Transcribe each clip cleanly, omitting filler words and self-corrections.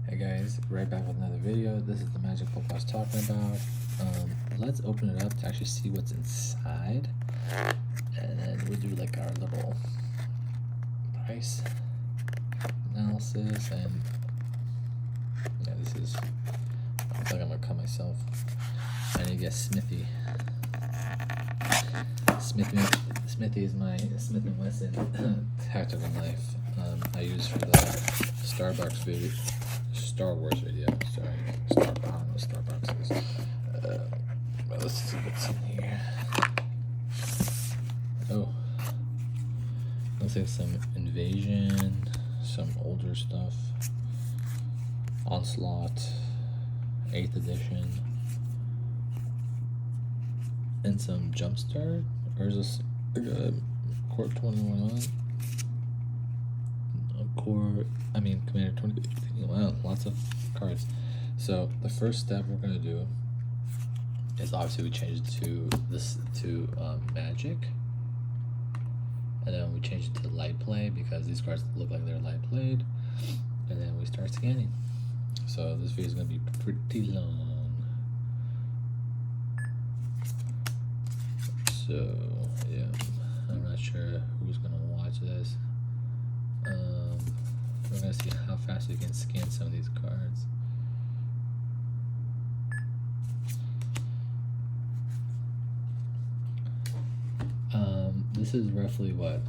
Hey guys, right back with another video. This is the magic book I was talking about. Let's open it up to actually see what's inside, and then we'll do like our little price analysis. And yeah, this is, I feel like I'm gonna cut myself. I need to get Smithy. Smithy is my Smith & Wesson tactical knife I use for the Star Wars video. Sorry, I don't know what Starbucks is. Well, let's see what's in here. Oh, looks like some Invasion, some older stuff, Onslaught, 8th edition, and some Jumpstart. Or is this Court 21 on? Commander 20. Wow, lots of cards. So the first step we're gonna do is obviously we change it to Magic, and then we change it to light play because these cards look like they're light played, and then we start scanning. So this video is gonna be pretty long. So yeah, I'm not sure who's gonna watch this. We're gonna see how fast we can scan some of these cards. This is roughly what,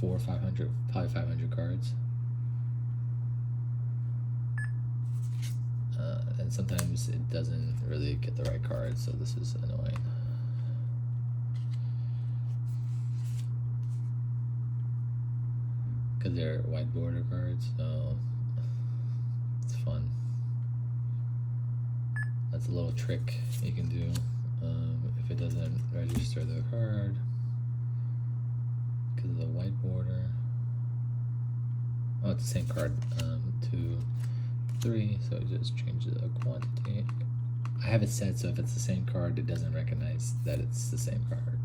400 or 500, probably 500 cards. And sometimes it doesn't really get the right cards, so this is annoying. Because they're white border cards, so it's fun. That's a little trick you can do if it doesn't register the card because of the white border. Oh, it's the same card. 2, 3, so just change the quantity. I have it set so if it's the same card, it doesn't recognize that it's the same card.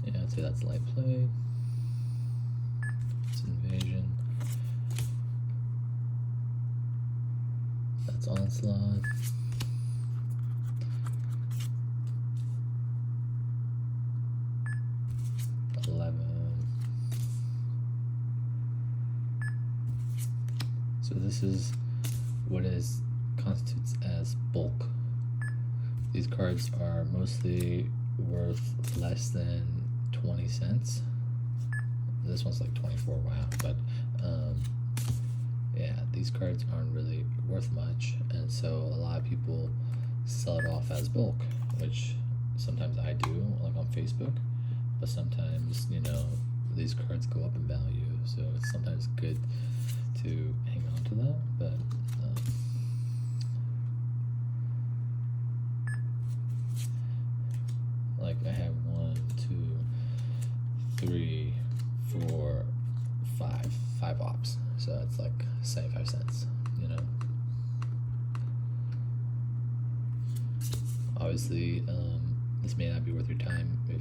Yeah, I'd say that's light play. It's Invasion. That's Onslaught. So this is what constitutes as bulk. These cards are mostly worth less than 20 cents. This one's like 24, wow, but yeah, these cards aren't really worth much, and so a lot of people sell it off as bulk, which sometimes I do, like on Facebook, but sometimes, you know, these cards go up in value, so it's sometimes good to hang on to them, but like I have 1, 2, 3, 4, 5 ops, so it's like 75 cents, you know. Obviously, this may not be worth your time if,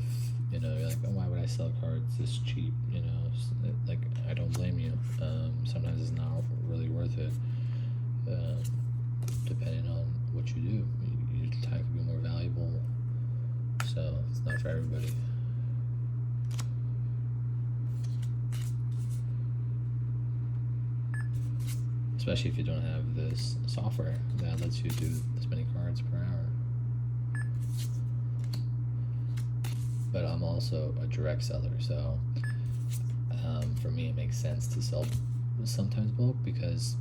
you know, you're like, oh, why would I sell cards this cheap, you know, like, I don't blame you. Sometimes it's not really worth it, depending on what you do. Your time could be more valuable, so it's not for everybody. Especially if you don't have this software that lets you do this many cards per hour. But I'm also a direct seller, so for me it makes sense to sell sometimes bulk because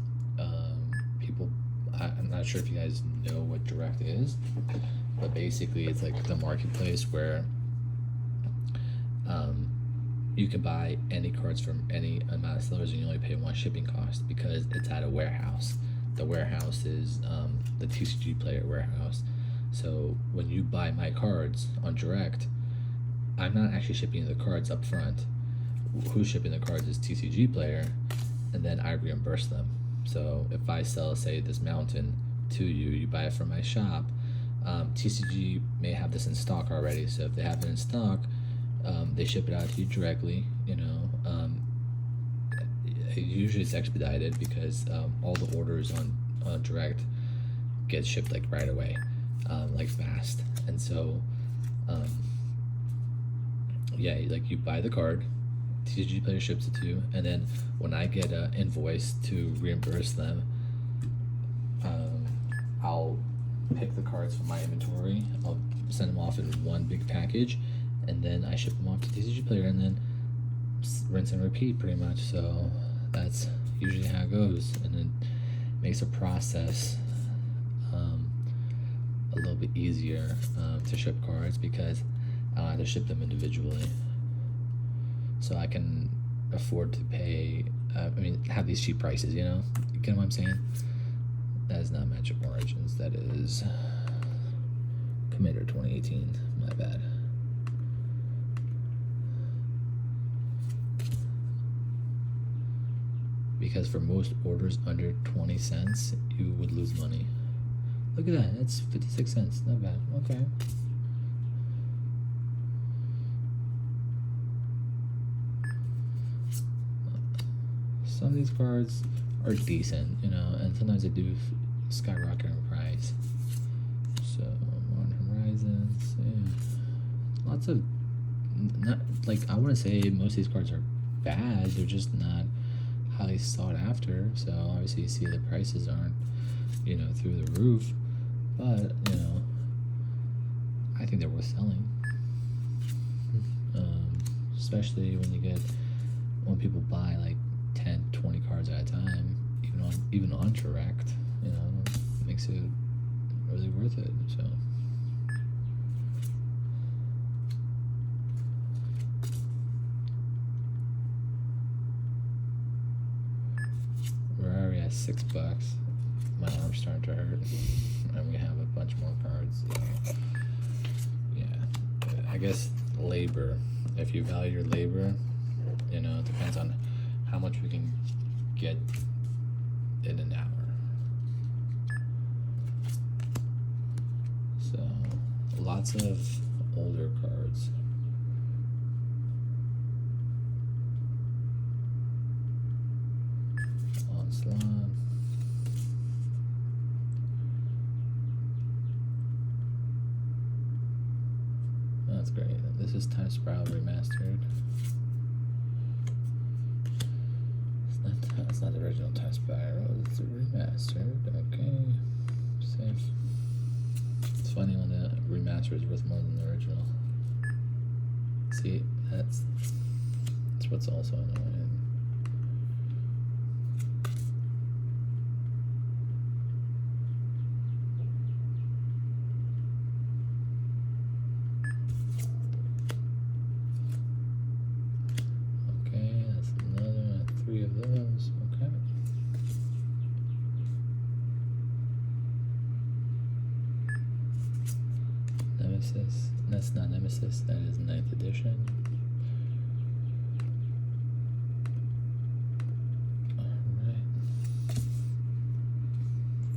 people, I'm not sure if you guys know what direct is, but basically it's like the marketplace where you can buy any cards from any amount of sellers and you only pay one shipping cost because it's at a warehouse. The warehouse is the TCG player warehouse. So when you buy my cards on direct, I'm not actually shipping the cards up front. Who's shipping the cards is TCG player, and then I reimburse them. So if I sell, say, this mountain to you, you buy it from my shop, TCG may have this in stock already, so if they have it in stock, they ship it out to you directly. Usually it's expedited because all the orders on direct get shipped like right away, like fast. And so yeah, like you buy the card, TCG player ships it to you, and then when I get an invoice to reimburse them, I'll pick the cards from my inventory, I'll send them off in one big package, and then I ship them off to TCG player, and then rinse and repeat pretty much. So that's usually how it goes, and it makes the process a little bit easier to ship cards because I don't have to ship them individually, so I can afford to pay. Have these cheap prices. You get what I'm saying? That is not Magic Origins. That is Commander 2018. My bad. Because for most orders under 20 cents, you would lose money. Look at that. That's 56 cents. Not bad. Okay. Some of these cards are decent, and sometimes they do skyrocket in price. So, Modern Horizons, yeah. Lots of, not, like, I wouldn't say most of these cards are bad, they're just not highly sought after, so obviously you see the prices aren't, through the roof, but, I think they're worth selling. Especially when people buy, like, 10, 20 cards at a time, even on direct, it makes it really worth it. So we're already at $6. My arm's starting to hurt, and we have a bunch more cards. So yeah, I guess labor. If you value your labor, it depends on how much we can get in an hour. So lots of older cards. Onslaught. That's great. This is Time Spiral Remastered. It's not the original Time Spiral, it's a remastered. Okay. Safe. It's funny when the remaster is worth more than the original. See, that's what's also annoying. Okay, that's another 3 of those. Okay. Nemesis. That's not Nemesis, that is 9th edition. Alright.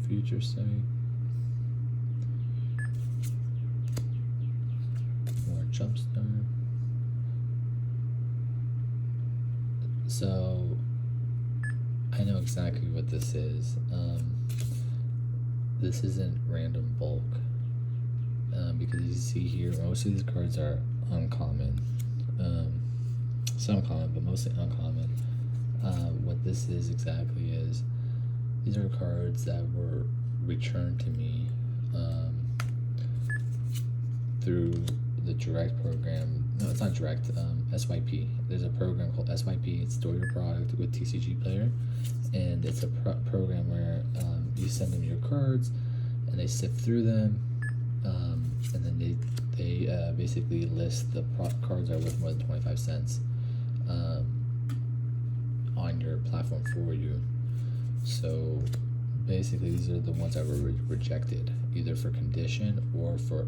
Future Sight. More Jumpstart. So I know exactly what this is. This isn't random bulk. Because you see here, most of these cards are uncommon. Some common, but mostly uncommon. What this is exactly is, these are cards that were returned to me through the direct program. No, it's not direct, SYP. There's a program called SYP, it's Store Your Product with TCG Player, and it's a program where you send them your cards, and they sift through them, and then they basically list the cards that are worth more than 25 cents on your platform for you. So basically these are the ones that were rejected, either for condition or for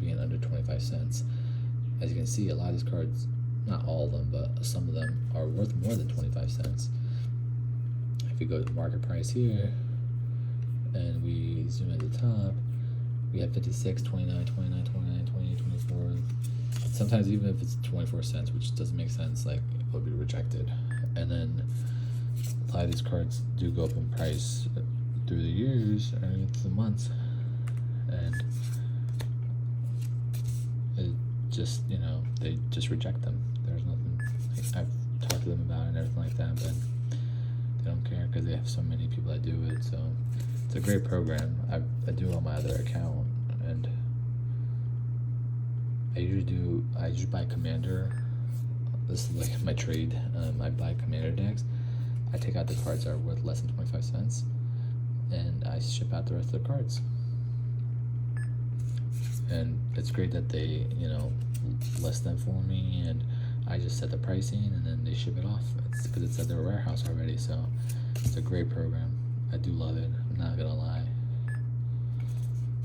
being under 25 cents. As you can see, a lot of these cards, not all of them, but some of them are worth more than 25 cents. If we go to market price here, and we zoom at the top, we have 56, 29, 29, 29, 28, 24. Sometimes even if it's 24 cents, which doesn't make sense, like it'll be rejected. And then a lot of these cards do go up in price through the years or the months, and it just, you know, they just reject them. There's nothing, I've talked to them about it and everything like that, but they don't care because they have so many people that do it. So it's a great program. I do it on my other account, and I usually buy Commander. This is like my trade. I buy Commander decks. I take out the cards that are worth less than 25 cents, and I ship out the rest of the cards. And it's great that they, you know, list them for me, and I just set the pricing, and then they ship it off. It's because it's at their warehouse already, so it's a great program. I do love it. I'm not gonna lie.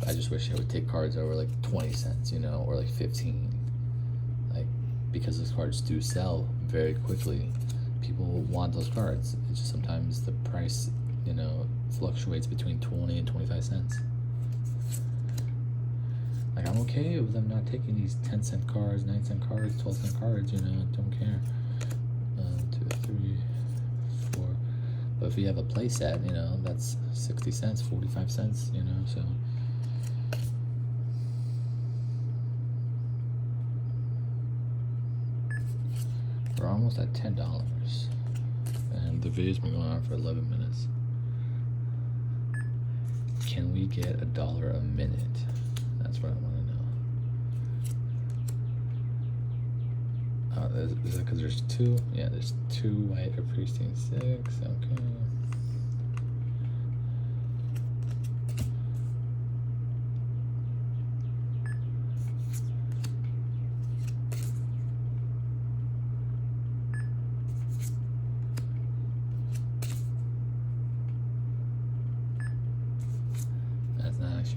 I just wish I would take cards over like 20 cents, you know, or like 15. Like, because those cards do sell very quickly. People want those cards. It's just sometimes the price, you know, fluctuates between 20 and 25 cents. Like, I'm okay with them not taking these 10-cent cards, 9-cent cards, 12-cent cards, you know, don't care. 2, 3, 4. But if you have a play set, you know, that's 60 cents, 45 cents, you know, so. We're almost at $10, and the video's been going on for 11 minutes. Can we get $1 a minute? That's what I want to know. Is that because there's 2? Yeah, there's 2 white or pristine 6. Okay.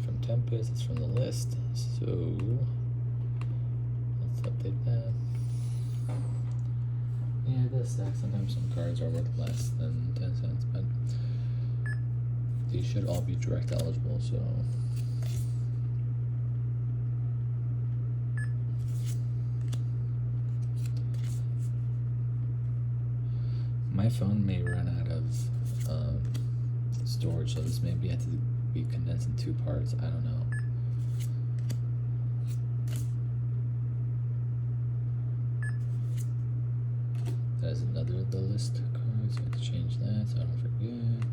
From Tempest, it's from the list, so let's update that. Yeah, it does suck. Sometimes some cards are worth less than 10 cents, but these should all be direct eligible, so. My phone may run out of storage, so this maybe have to be condensed in 2 parts. I don't know. That is another of the list cards. I have to change that so I don't forget.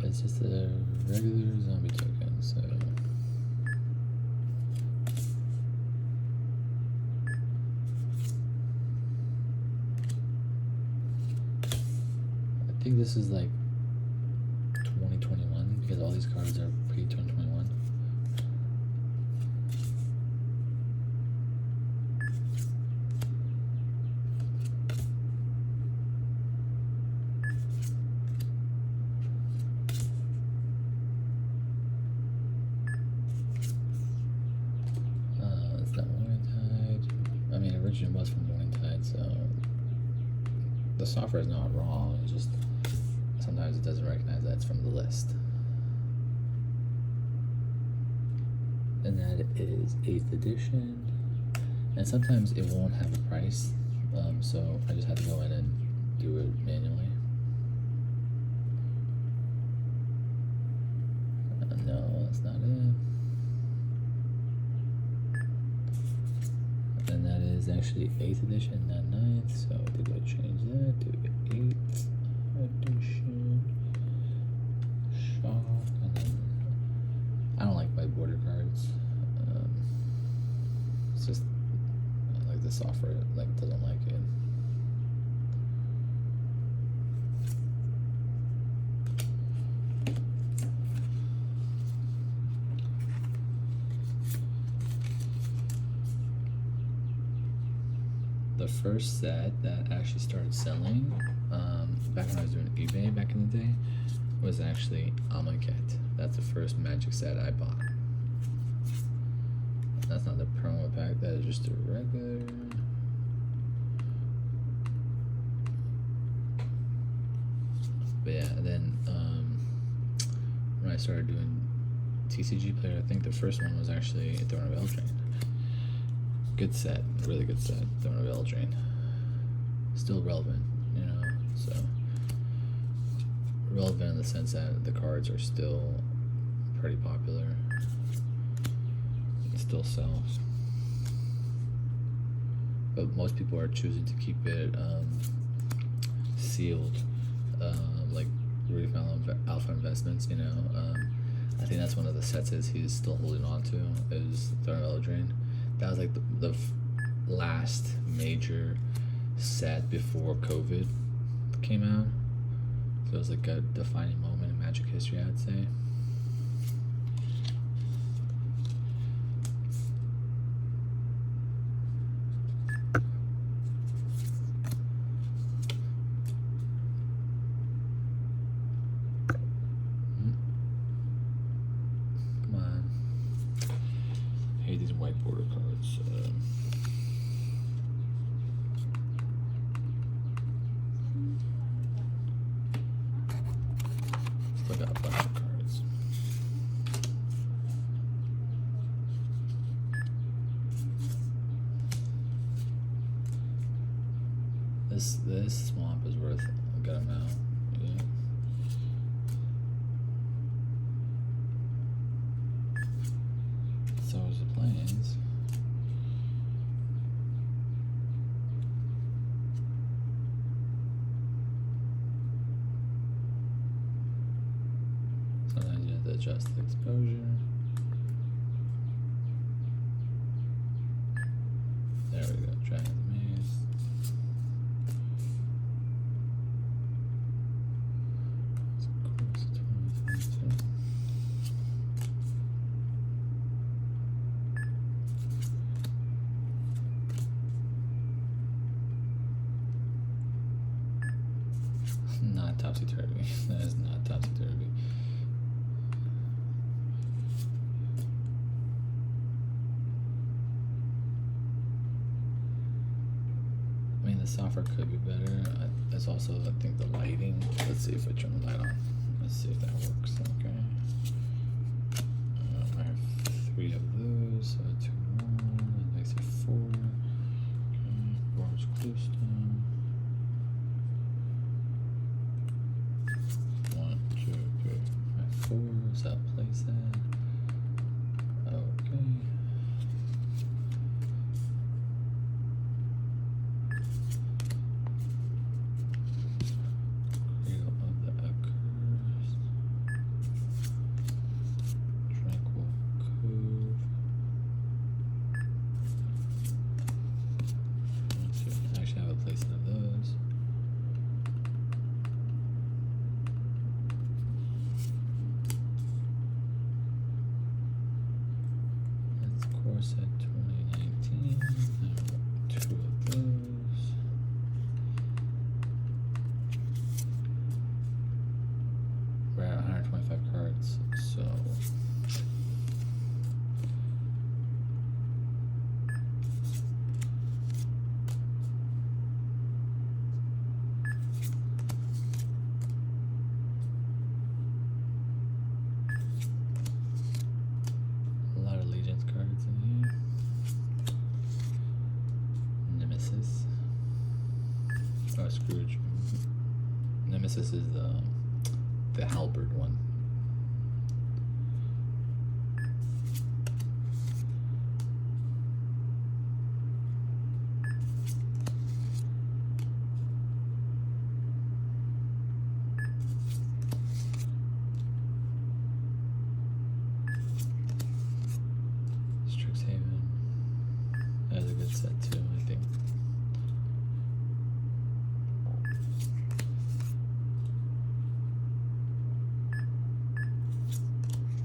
It's just a regular zombie token, so. I think this is like 2021 because all these cards are pre-2021. It's not Morning Tide. I mean, originally was from Morning Tide, so the software is not wrong. It's just sometimes it doesn't recognize that it's from the list. And that is 8th edition. And sometimes it won't have a price, so I just had to go in and do it manually. No, that's not it. And that is actually 8th edition, not 9th, so I did go change that to 8th edition. Shock, and then I don't like white border cards. It's just like the software like doesn't like it. The first set that actually started selling back when I was doing eBay back in the day was actually Amonkhet. That's the first Magic set I bought. That's not the promo pack, that is just a regular. But yeah, then when I started doing TCG Player, I think the first one was actually Throne of Eldraine. Good set, really good set, Throne of Eldraine. Still relevant, you know, so relevant in the sense that the cards are still pretty popular. It still sells. But most people are choosing to keep it sealed, like Rudy Alpha Investments, you know. I think that's one of the sets is he's still holding on to is Throne of Eldraine. That was like the last major set before COVID came out. So it was like a defining moment in Magic history, I'd say. Come on. I hate these white border cards. Still got a bunch of cards. This swamp is worth a good amount. Yeah. So is the plains. Sometimes you have to adjust the exposure. There we go, Dragon's Maze. It's close to 2022. Not topsy-turvy. That is not topsy-turvy. I mean, the software could be better. It's also, I think, the lighting. Let's see if I turn the light on. Let's see if that works. Okay. I have 3 of those. So 2, 1. That makes it 4. Okay. Barge Cluestone. 1, 2, 3, 4. So that place that. Okay. Cradle of the Accursed. Tranquil Cove. Let's see. I actually have a place of those. That's course at 2019. I have 2 of those. We're at 125 cards, so a lot of Legends cards in here. Nemesis. Oh, Scrooge. Nemesis is the halberd one. Strixhaven. That's a good set too, I think.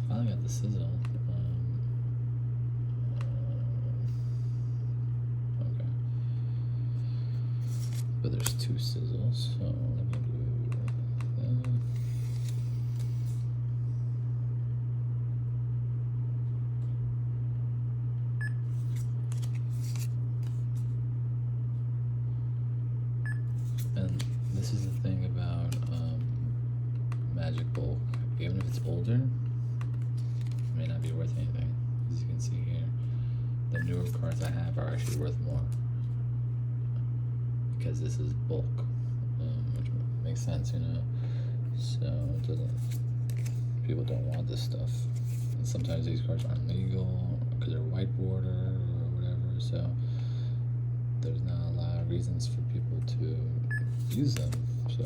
Finally got the sizzle. Okay. But there's 2 sizzles, so let me do that. And this is the thing about Magic bulk, even if it's older, it may not be worth anything. As you can see here, the newer cards I have are actually worth more because this is bulk, which makes sense, you know. So it doesn't. People don't want this stuff. And sometimes these cards aren't legal because they're white border or whatever. So there's not a lot of reasons for people to use them. So.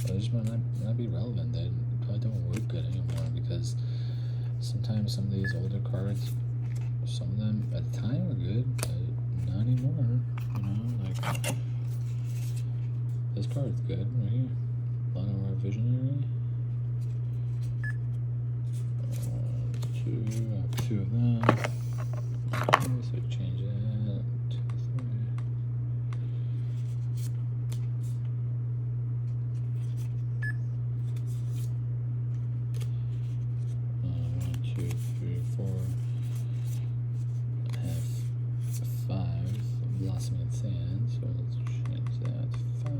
They just might not be relevant. They probably don't work good anymore because sometimes some of these older cards, some of them at the time were good, but not anymore. You know, like this card's good right here. Llanowar Visionary. 1, 2, I have 2 of them. Okay, so change that to 3. 1, 2, 3, 4. I have 5 Blossoming Sand, so let's change that to 5.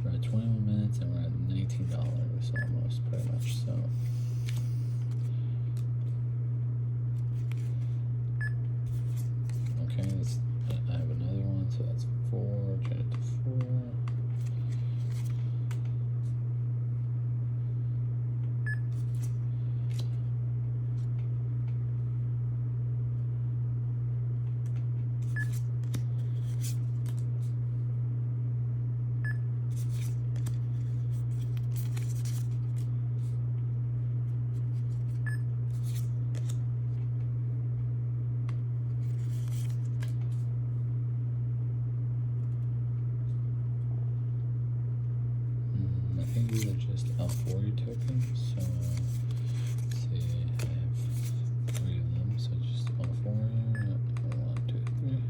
We're at 21 minutes and we're at $19 almost, pretty much. So okay, I have another one, so that's 4. Change it to 4. I think these are just L40 tokens, so let's see, I have 3 of them, so just L40, 1, 2, 3.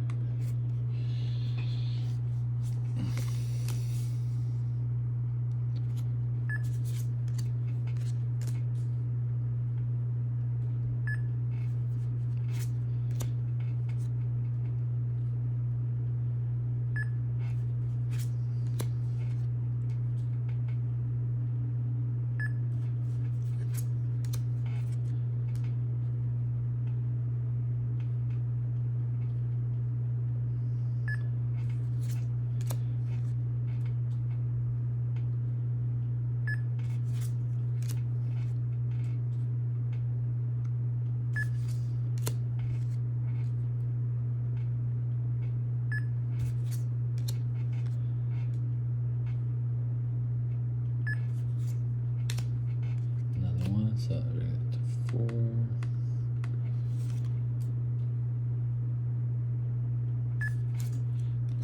Another one, so I'll bring it to 4.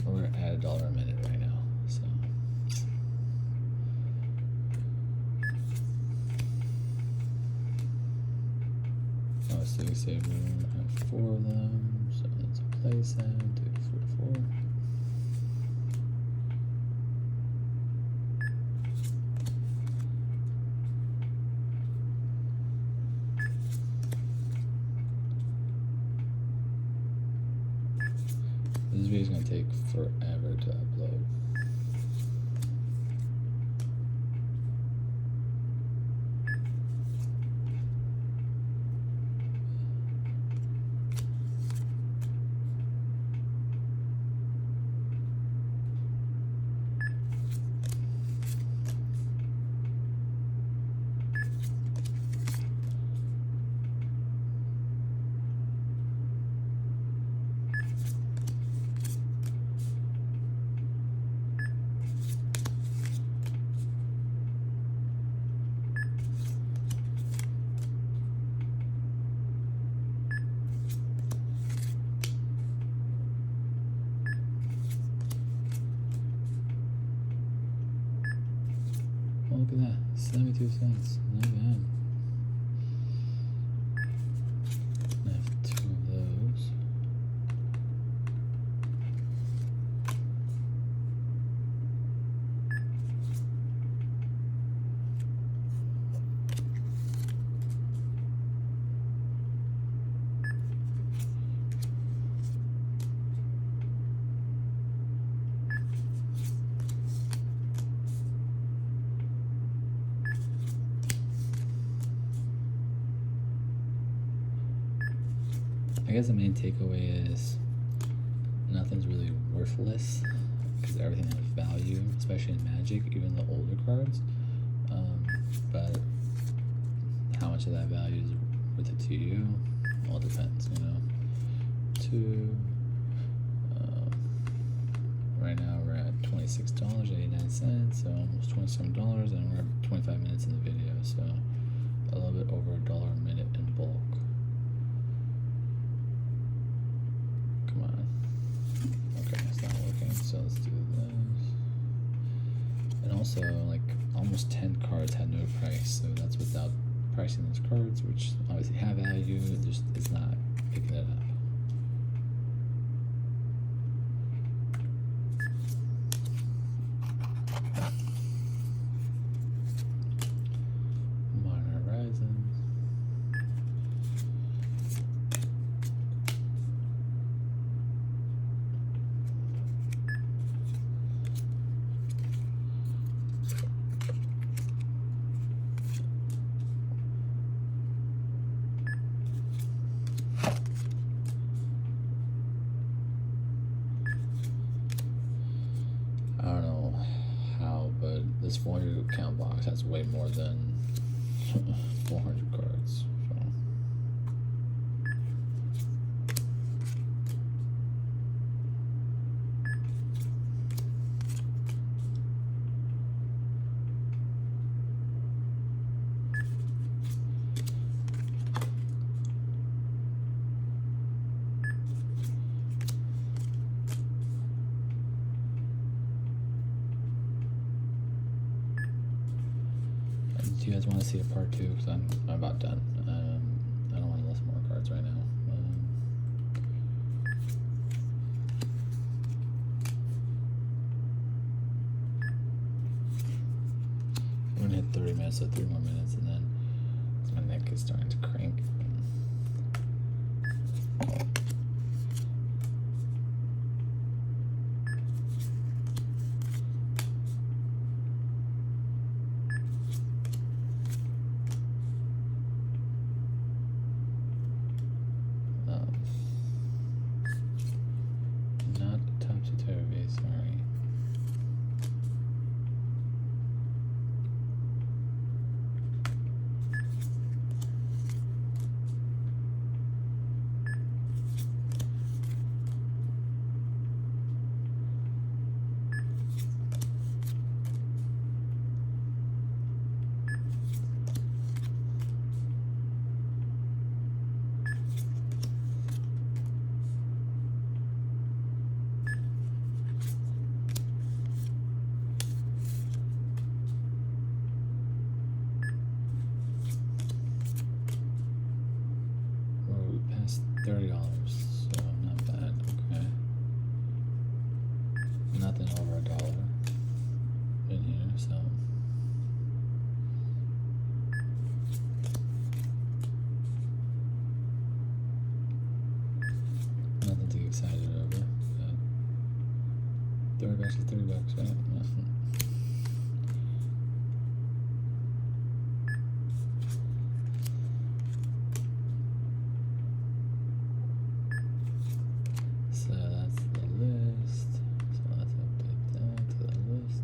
We're at $1 a minute right now, so. Oh, City Saver, I have 4 of them, so let's place that, take 4, 4. This video is going to take forever to upload. Oh, look at that, 72 cents, not bad. I have 2 of those. guess the main takeaway is nothing's really worthless because everything has value, especially in Magic, even the older cards. But how much of that value is worth it to you? Well, it depends, you know. Right now we're at $26.89, so almost $27, and we're at 25 minutes in the video, so a little bit over $1 a minute in bulk. Come on. Okay, it's not working, so let's do this. And also, like, almost 10 cards had no price, so that's without pricing those cards, which obviously have value, just it's not picking it up. I don't know how, but this 400 count box has way more than 400 cards. So. Do you guys want to see a part 2? Because I'm about done. I don't want to list more cards right now. We're gonna hit 30 minutes, so 3 more minutes, and then my neck is starting to crank. Not topsy-turvy, sorry. $30, so not bad. Okay, nothing over $1 in here, so nothing to get excited over. But $30 is $30, right? So that's the list. So let's update that to the list.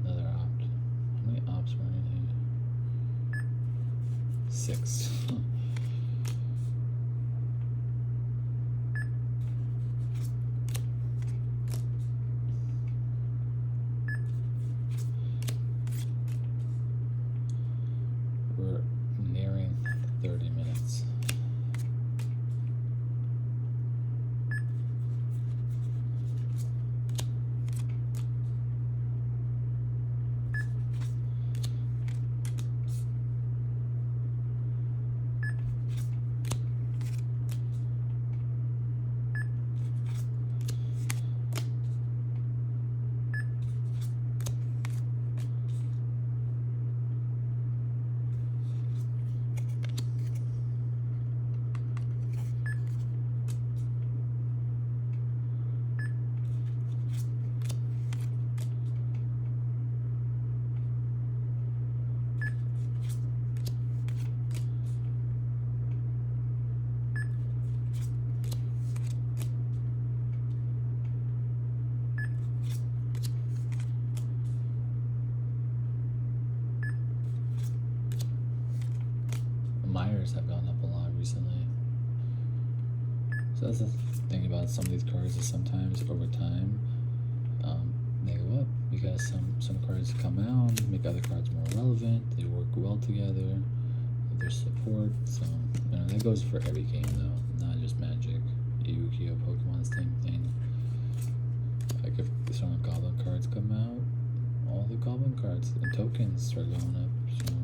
Another opt. How many opts were in here? 6. We're nearing 30 minutes. cards have gone up a lot recently. So that's the thing about some of these cards is sometimes over time they go up because some cards come out, make other cards more relevant. They work well together. There's support. So that goes for every game though, not just Magic. Yu-Gi-Oh, Pokemon, same thing. Like if some Goblin cards come out, all the Goblin cards and tokens start going up. So.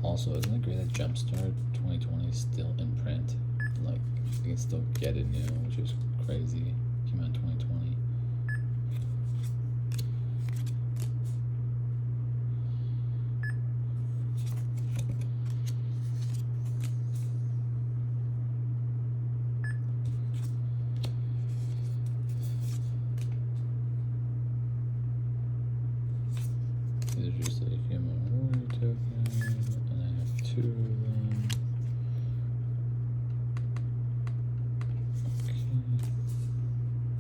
Also, isn't it great that Jumpstart 2020 is still in print? Like, you can still get it new, which is crazy. Came out in 2020. These are just like human warrior token, and I have 2.